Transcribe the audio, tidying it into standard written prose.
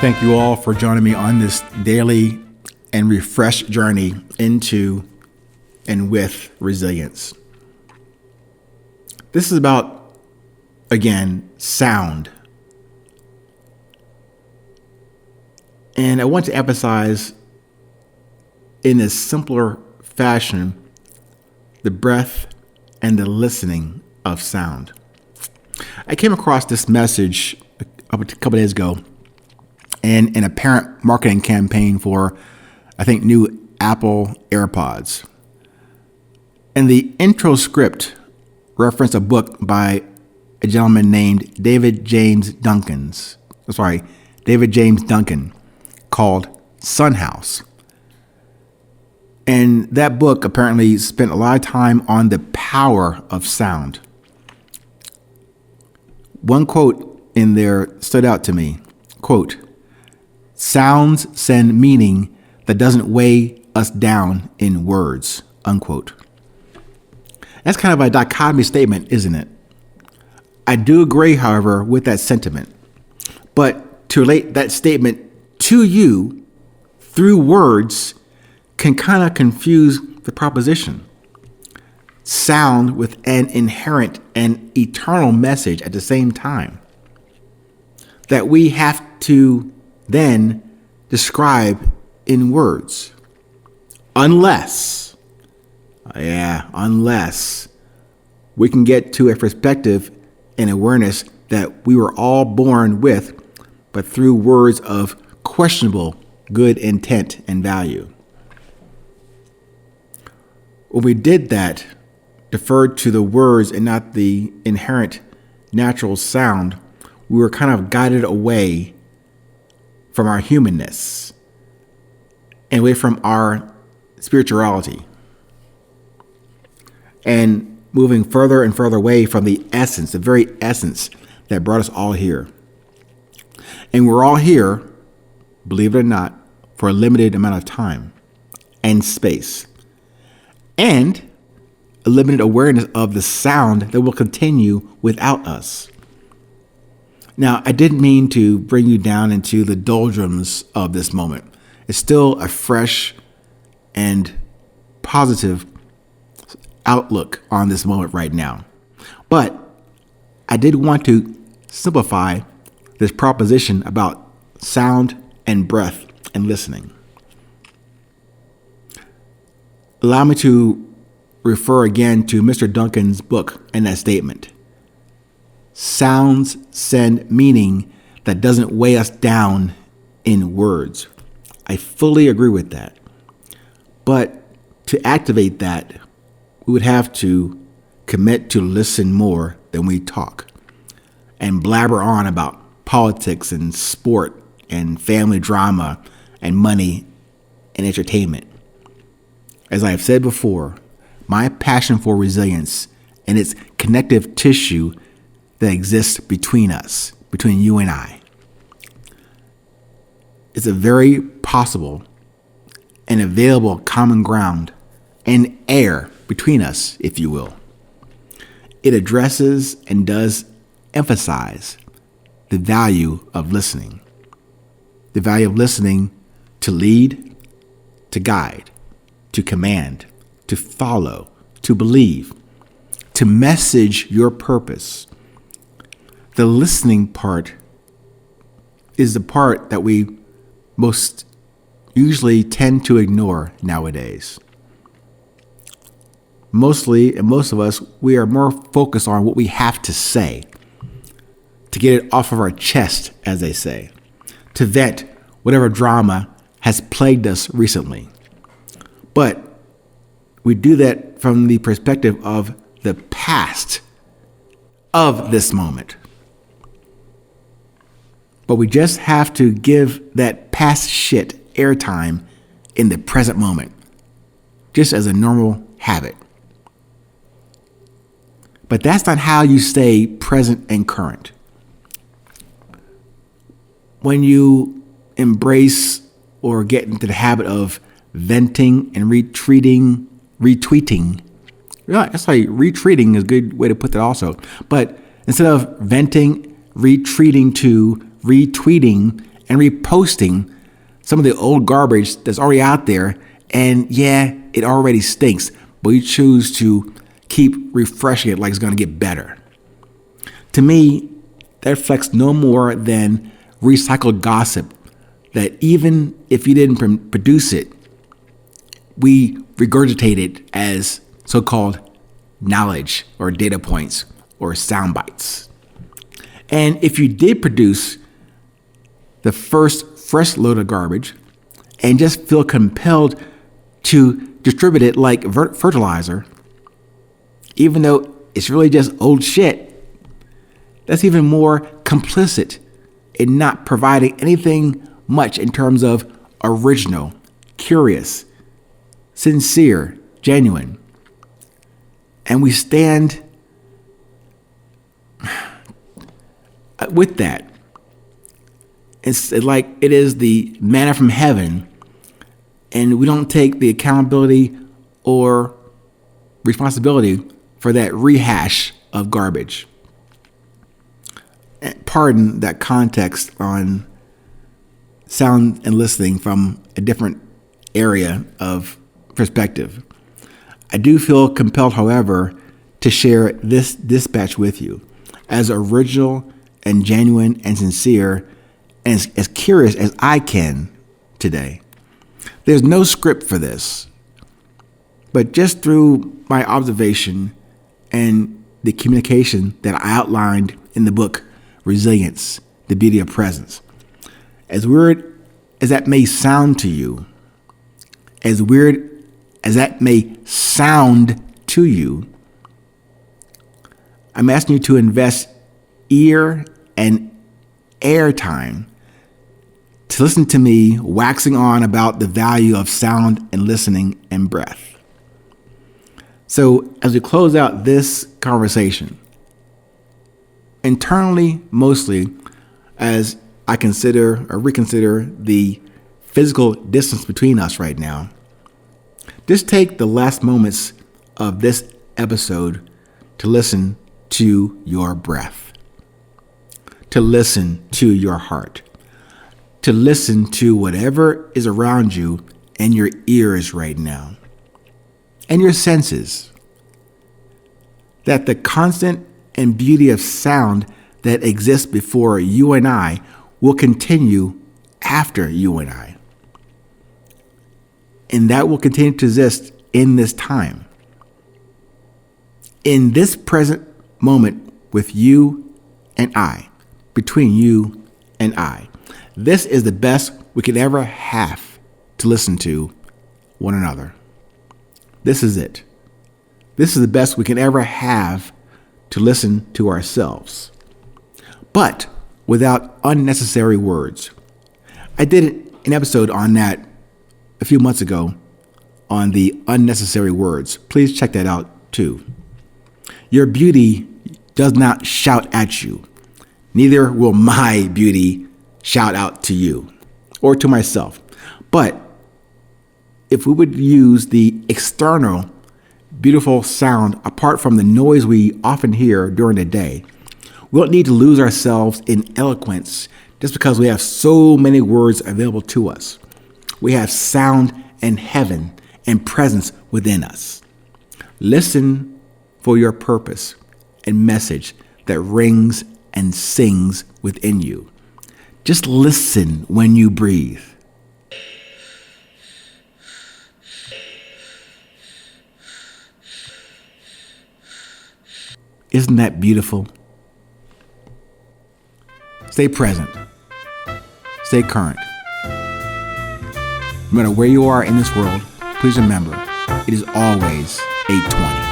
Thank you all for joining me on this daily and refreshed journey into and with resilience. This is about, again, sound. And I want to emphasize in a simpler fashion the breadth and the listening of sound. I came across this message a couple days ago in an apparent marketing campaign for, I think, new Apple AirPods. And the intro script referenced a book by a gentleman named David James Duncan called Son House. And that book apparently spent a lot of time on the power of sound. One quote in there stood out to me, quote, "Sounds send meaning that doesn't weigh us down in words," unquote. That's kind of a dichotomy statement, isn't it? I do agree, however, with that sentiment. But to relate that statement to you through words can kind of confuse the proposition. Sound with an inherent and eternal message at the same time that we have to then describe in words. Unless we can get to a perspective and awareness that we were all born with, but through words of questionable good intent and value. When we did that, deferred to the words and not the inherent natural sound, we were kind of guided away from our humanness and away from our spirituality, and moving further and further away from the essence, the very essence that brought us all here. And we're all here, believe it or not, for a limited amount of time and space, and a limited awareness of the sound that will continue without us. Now, I didn't mean to bring you down into the doldrums of this moment. It's still a fresh and positive outlook on this moment right now. But I did want to simplify this proposition about sound and breath and listening. Allow me to refer again to Mr. Duncan's book and that statement. Sounds send meaning that doesn't weigh us down in words. I fully agree with that. But to activate that, we would have to commit to listen more than we talk and blabber on about politics and sport and family drama and money and entertainment. As I have said before, my passion for resilience and its connective tissue that exists between us, between you and I, is a very possible and available common ground and air between us, if you will. It addresses and does emphasize the value of listening. The value of listening to lead, to guide, to command, to follow, to believe, to message your purpose. The listening part is the part that we most usually tend to ignore nowadays. Mostly, and most of us, we are more focused on what we have to say, to get it off of our chest, as they say, to vent whatever drama has plagued us recently. But we do that from the perspective of the past of this moment. But we just have to give that past shit airtime in the present moment, just as a normal habit. But that's not how you stay present and current. When you embrace or get into the habit of venting and retweeting. Yeah, that's like retreating is a good way to put that also. But instead of venting, retweeting and reposting some of the old garbage that's already out there. And yeah, it already stinks, but we choose to keep refreshing it like it's going to get better. To me, that reflects no more than recycled gossip that even if you didn't produce it, we regurgitate it as so-called knowledge or data points or sound bites. And if you did produce the first fresh load of garbage and just feel compelled to distribute it like fertilizer, even though it's really just old shit, that's even more complicit in not providing anything much in terms of original, curious, sincere, genuine. And we stand with that. It's like it is the manna from heaven, and we don't take the accountability or responsibility for that rehash of garbage. Pardon that context on sound and listening from a different area of perspective. I do feel compelled, however, to share this dispatch with you as original and genuine and sincere and as curious as I can today. There's no script for this, but just through my observation and the communication that I outlined in the book, Resilience, the Beauty of Presence. As weird as that may sound to you, as weird as that may sound to you, I'm asking you to invest ear and air time to listen to me waxing on about the value of sound and listening and breath. So as we close out this conversation, internally, mostly, as I consider or reconsider the physical distance between us right now, just take the last moments of this episode to listen to your breath, to listen to your heart, to listen to whatever is around you and your ears right now, and your senses. That the constant and beauty of sound that exists before you and I will continue after you and I. And that will continue to exist in this time. In this present moment with you and I, between you and I. This is the best we could ever have to listen to one another. This is it. This is the best we can ever have to listen to ourselves, but without unnecessary words. I did an episode on that a few months ago on the unnecessary words. Please check that out too. Your beauty does not shout at you. Neither will my beauty shout out to you or to myself. But if we would use the external beautiful sound apart from the noise we often hear during the day, we don't need to lose ourselves in eloquence just because we have so many words available to us. We have sound and heaven and presence within us. Listen for your purpose and message that rings and sings within you. Just listen when you breathe. Isn't that beautiful? Stay present. Stay current. No matter where you are in this world, please remember, it is always 8:20.